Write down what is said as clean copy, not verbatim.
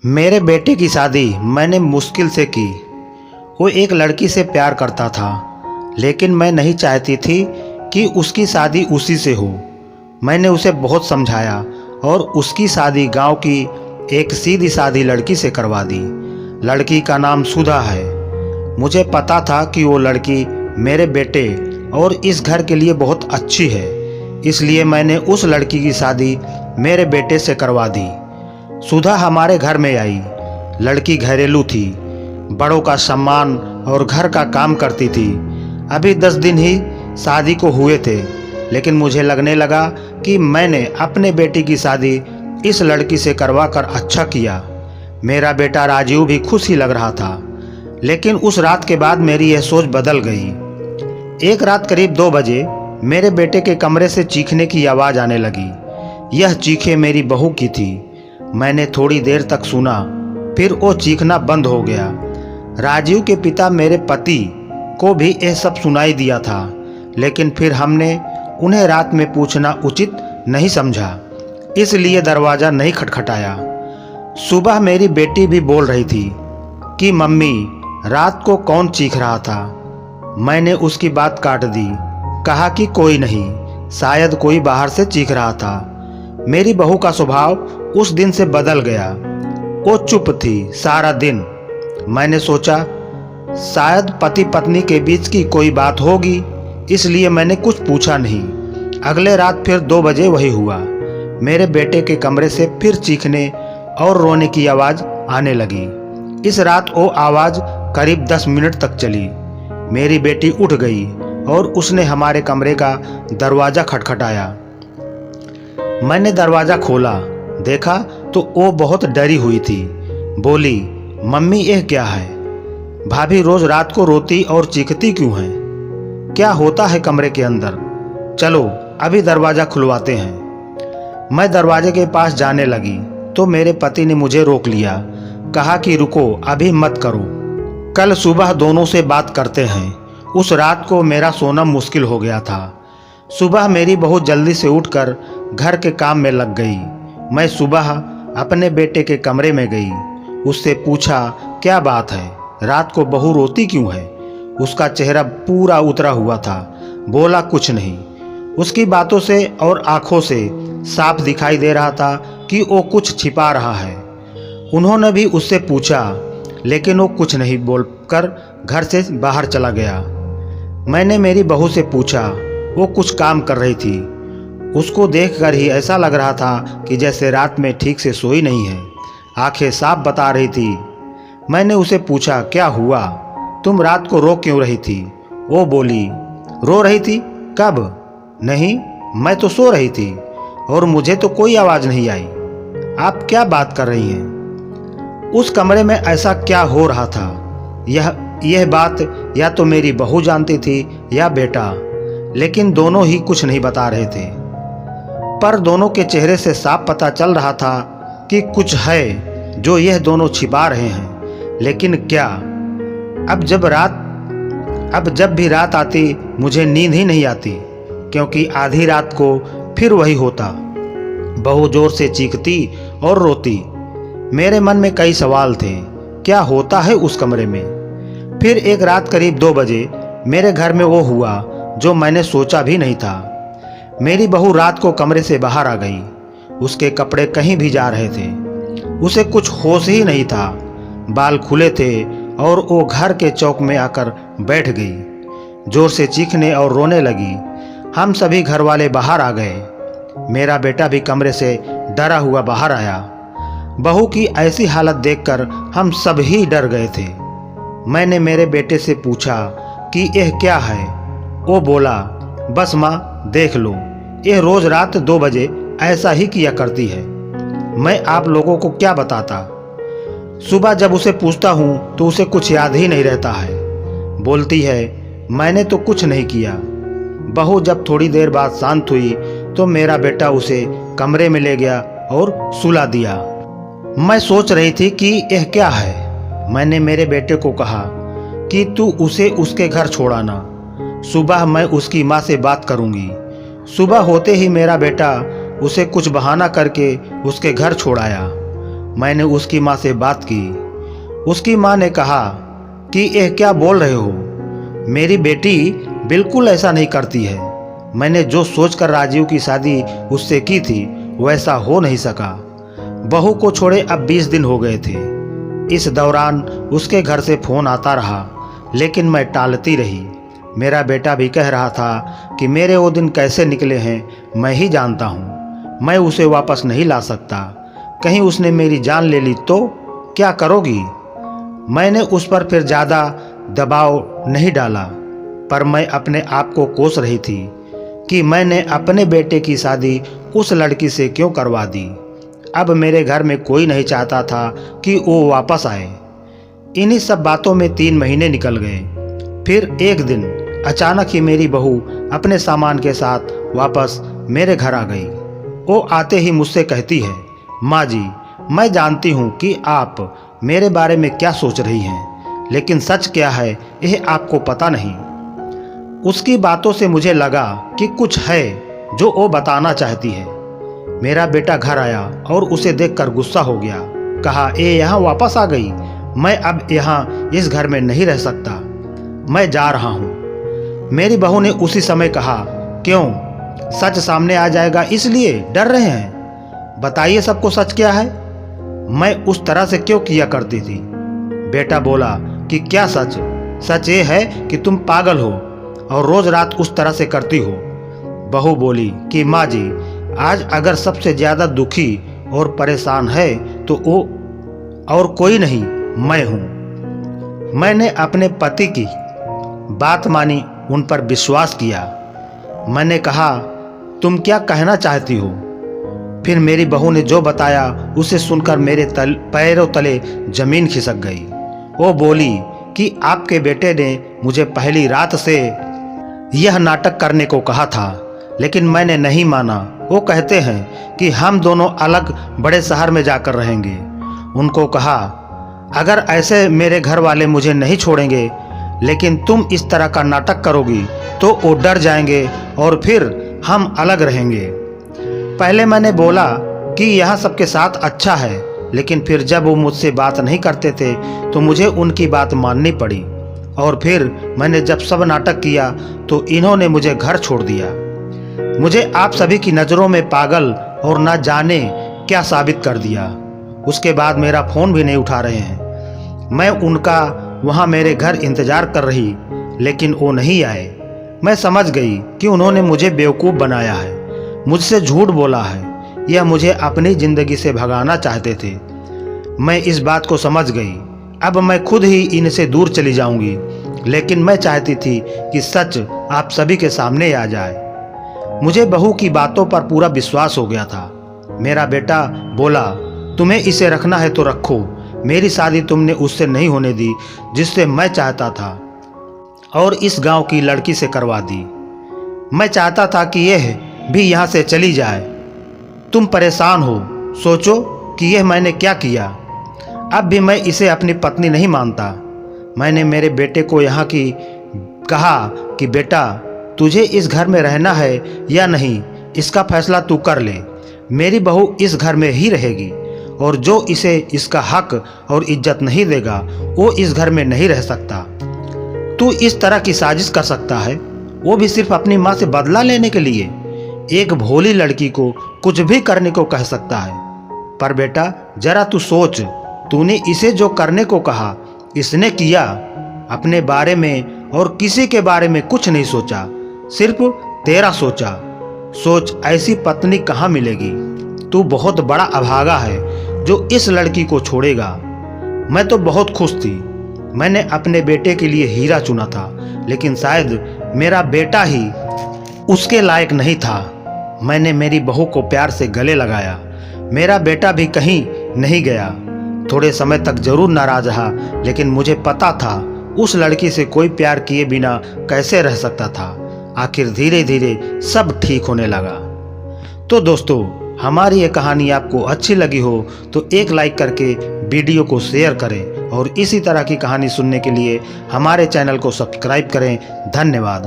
मेरे बेटे की शादी मैंने मुश्किल से की। वो एक लड़की से प्यार करता था, लेकिन मैं नहीं चाहती थी कि उसकी शादी उसी से हो। मैंने उसे बहुत समझाया और उसकी शादी गांव की एक सीधी सादी लड़की से करवा दी। लड़की का नाम सुधा है। मुझे पता था कि वो लड़की मेरे बेटे और इस घर के लिए बहुत अच्छी है, इसलिए मैंने उस लड़की की शादी मेरे बेटे से करवा दी। सुधा हमारे घर में आई। लड़की घरेलू थी, बड़ों का सम्मान और घर का काम करती थी। अभी 10 दिन ही शादी को हुए थे, लेकिन मुझे लगने लगा कि मैंने अपने बेटी की शादी इस लड़की से करवा कर अच्छा किया। मेरा बेटा राजीव भी खुश ही लग रहा था, लेकिन उस रात के बाद मेरी यह सोच बदल गई। एक रात करीब 2 बजे मेरे बेटे के कमरे से चीखने की आवाज़ आने लगी। यह चीखें मेरी बहू की थी। मैंने थोड़ी देर तक सुना, फिर वो चीखना बंद हो गया। राजीव के पिता मेरे पति को भी यह सब सुनाई दिया था, लेकिन फिर हमने उन्हें रात में पूछना उचित नहीं समझा, इसलिए दरवाज़ा नहीं खटखटाया। सुबह मेरी बेटी भी बोल रही थी कि मम्मी, रात को कौन चीख रहा था। मैंने उसकी बात काट दी, कहा कि कोई नहीं, शायद कोई बाहर से चीख रहा था। मेरी बहू का स्वभाव उस दिन से बदल गया। वो चुप थी सारा दिन। मैंने सोचा शायद पति पत्नी के बीच की कोई बात होगी, इसलिए मैंने कुछ पूछा नहीं। अगले रात फिर 2 बजे वही हुआ। मेरे बेटे के कमरे से फिर चीखने और रोने की आवाज़ आने लगी। इस रात वो आवाज़ करीब 10 मिनट तक चली। मेरी बेटी उठ गई और उसने हमारे कमरे का दरवाज़ा खटखटाया। मैंने दरवाज़ा खोला, देखा तो वो बहुत डरी हुई थी। बोली, मम्मी यह क्या है? भाभी रोज़ रात को रोती और चीखती क्यों है? क्या होता है कमरे के अंदर? चलो अभी दरवाज़ा खुलवाते हैं। मैं दरवाजे के पास जाने लगी तो मेरे पति ने मुझे रोक लिया। कहा कि रुको, अभी मत करो, कल सुबह दोनों से बात करते हैं। उस रात को मेरा सोना मुश्किल हो गया था। सुबह मेरी बहू जल्दी से उठकर घर के काम में लग गई। मैं सुबह अपने बेटे के कमरे में गई। उससे पूछा, क्या बात है, रात को बहू रोती क्यों है? उसका चेहरा पूरा उतरा हुआ था। बोला, कुछ नहीं। उसकी बातों से और आंखों से साफ दिखाई दे रहा था कि वो कुछ छिपा रहा है। उन्होंने भी उससे पूछा, लेकिन वो कुछ नहीं बोलकर घर से बाहर चला गया। मैंने मेरी बहू से पूछा, वो कुछ काम कर रही थी। उसको देखकर ही ऐसा लग रहा था कि जैसे रात में ठीक से सोई नहीं है। आंखें साफ बता रही थी। मैंने उसे पूछा, क्या हुआ, तुम रात को रो क्यों रही थी? वो बोली, रो रही थी? कब? नहीं, मैं तो सो रही थी और मुझे तो कोई आवाज़ नहीं आई। आप क्या बात कर रही हैं? उस कमरे में ऐसा क्या हो रहा था? यह बात या तो मेरी बहू जानती थी या बेटा, लेकिन दोनों ही कुछ नहीं बता रहे थे। पर दोनों के चेहरे से साफ पता चल रहा था कि कुछ है जो यह दोनों छिपा रहे हैं, लेकिन क्या? अब जब भी रात आती मुझे नींद ही नहीं आती, क्योंकि आधी रात को फिर वही होता। बहू जोर से चीखती और रोती। मेरे मन में कई सवाल थे, क्या होता है उस कमरे में? फिर एक रात करीब 2 बजे मेरे घर में वो हुआ जो मैंने सोचा भी नहीं था। मेरी बहू रात को कमरे से बाहर आ गई। उसके कपड़े कहीं भी जा रहे थे। उसे कुछ होश ही नहीं था। बाल खुले थे और वो घर के चौक में आकर बैठ गई। जोर से चीखने और रोने लगी। हम सभी घर वाले बाहर आ गए। मेरा बेटा भी कमरे से डरा हुआ बाहर आया। बहू की ऐसी हालत देखकर हम सब ही डर गए थे। मैंने मेरे बेटे से पूछा कि यह क्या है? वो बोला, बस माँ, देख लो, यह रोज रात 2 बजे ऐसा ही किया करती है। मैं आप लोगों को क्या बताता। सुबह जब उसे पूछता हूँ तो उसे कुछ याद ही नहीं रहता है। बोलती है, मैंने तो कुछ नहीं किया। बहू जब थोड़ी देर बाद शांत हुई तो मेरा बेटा उसे कमरे में ले गया और सुला दिया। मैं सोच रही थी कि यह क्या है। मैंने मेरे बेटे को कहा कि तू उसे उसके घर छोड़ाना, सुबह मैं उसकी माँ से बात करूँगी। सुबह होते ही मेरा बेटा उसे कुछ बहाना करके उसके घर छोड़ आया। मैंने उसकी माँ से बात की। उसकी माँ ने कहा कि यह क्या बोल रहे हो, मेरी बेटी बिल्कुल ऐसा नहीं करती है। मैंने जो सोचकर राजीव की शादी उससे की थी वैसा हो नहीं सका। बहू को छोड़े अब 20 दिन हो गए थे। इस दौरान उसके घर से फ़ोन आता रहा, लेकिन मैं टालती रही। मेरा बेटा भी कह रहा था कि मेरे वो दिन कैसे निकले हैं मैं ही जानता हूँ, मैं उसे वापस नहीं ला सकता। कहीं उसने मेरी जान ले ली तो क्या करोगी। मैंने उस पर फिर ज़्यादा दबाव नहीं डाला, पर मैं अपने आप को कोस रही थी कि मैंने अपने बेटे की शादी उस लड़की से क्यों करवा दी। अब मेरे घर में कोई नहीं चाहता था कि वो वापस आए। इन्हीं सब बातों में 3 महीने निकल गए। फिर एक दिन अचानक ही मेरी बहू अपने सामान के साथ वापस मेरे घर आ गई। वो आते ही मुझसे कहती है, माँ जी, मैं जानती हूँ कि आप मेरे बारे में क्या सोच रही हैं, लेकिन सच क्या है यह आपको पता नहीं। उसकी बातों से मुझे लगा कि कुछ है जो वो बताना चाहती है। मेरा बेटा घर आया और उसे देखकर गुस्सा हो गया। कहा, ये यहाँ वापस आ गई, मैं अब यहाँ इस घर में नहीं रह सकता, मैं जा रहा हूँ। मेरी बहू ने उसी समय कहा, क्यों, सच सामने आ जाएगा इसलिए डर रहे हैं? बताइए सबको सच क्या है। मैं उस तरह से क्यों किया करती थी? बेटा बोला कि क्या सच? सच ये है कि तुम पागल हो और रोज रात उस तरह से करती हो। बहू बोली कि माँ जी, आज अगर सबसे ज़्यादा दुखी और परेशान है तो वो और कोई नहीं, मैं हूँ। मैंने अपने पति की बात मानी, उन पर विश्वास किया। मैंने कहा, तुम क्या कहना चाहती हो? फिर मेरी बहू ने जो बताया उसे सुनकर मेरे पैरों तले जमीन खिसक गई। वो बोली कि आपके बेटे ने मुझे पहली रात से यह नाटक करने को कहा था, लेकिन मैंने नहीं माना। वो कहते हैं कि हम दोनों अलग बड़े शहर में जाकर रहेंगे। उनको कहा, अगर ऐसे मेरे घर वाले मुझे नहीं छोड़ेंगे, लेकिन तुम इस तरह का नाटक करोगी तो वो डर जाएंगे और फिर हम अलग रहेंगे। पहले मैंने बोला कि यहाँ सबके साथ अच्छा है, लेकिन फिर जब वो मुझसे बात नहीं करते थे तो मुझे उनकी बात माननी पड़ी। और फिर मैंने जब सब नाटक किया तो इन्होंने मुझे घर छोड़ दिया। मुझे आप सभी की नज़रों में पागल और ना जाने क्या साबित कर दिया। उसके बाद मेरा फ़ोन भी नहीं उठा रहे हैं। मैं उनका वहाँ मेरे घर इंतज़ार कर रही, लेकिन वो नहीं आए। मैं समझ गई कि उन्होंने मुझे बेवकूफ़ बनाया है, मुझसे झूठ बोला है, यह मुझे अपनी ज़िंदगी से भगाना चाहते थे। मैं इस बात को समझ गई। अब मैं खुद ही इनसे दूर चली जाऊंगी, लेकिन मैं चाहती थी कि सच आप सभी के सामने आ जाए। मुझे बहू की बातों पर पूरा विश्वास हो गया था। मेरा बेटा बोला, तुम्हें इसे रखना है तो रखो, मेरी शादी तुमने उससे नहीं होने दी जिससे मैं चाहता था, और इस गांव की लड़की से करवा दी। मैं चाहता था कि यह भी यहाँ से चली जाए। तुम परेशान हो, सोचो कि यह मैंने क्या किया। अब भी मैं इसे अपनी पत्नी नहीं मानता। मैंने मेरे बेटे को यहाँ की कहा कि बेटा, तुझे इस घर में रहना है या नहीं, इसका फैसला तू कर ले। मेरी बहू इस घर में ही रहेगी, और जो इसे इसका हक और इज्जत नहीं देगा वो इस घर में नहीं रह सकता। तू इस तरह की साजिश कर सकता है, वो भी सिर्फ अपनी माँ से बदला लेने के लिए। एक भोली लड़की को कुछ भी करने को कह सकता है। पर बेटा, जरा तू सोच, तूने इसे जो करने को कहा इसने किया। अपने बारे में और किसी के बारे में कुछ नहीं सोचा, सिर्फ तेरा सोचा। सोच, ऐसी पत्नी कहाँ मिलेगी। तू बहुत बड़ा अभागा है जो इस लड़की को छोड़ेगा। मैं तो बहुत खुश थी। मैंने अपने बेटे के लिए हीरा चुना था, लेकिन शायद मेरा बेटा ही उसके लायक नहीं था। मैंने मेरी बहू को प्यार से गले लगाया। मेरा बेटा भी कहीं नहीं गया। थोड़े समय तक जरूर नाराज रहा, लेकिन मुझे पता था उस लड़की से कोई प्यार किए बिना कैसे रह सकता था। आखिर धीरे धीरे सब ठीक होने लगा। तो दोस्तों, हमारी ये कहानी आपको अच्छी लगी हो तो एक लाइक करके वीडियो को शेयर करें, और इसी तरह की कहानी सुनने के लिए हमारे चैनल को सब्सक्राइब करें। धन्यवाद।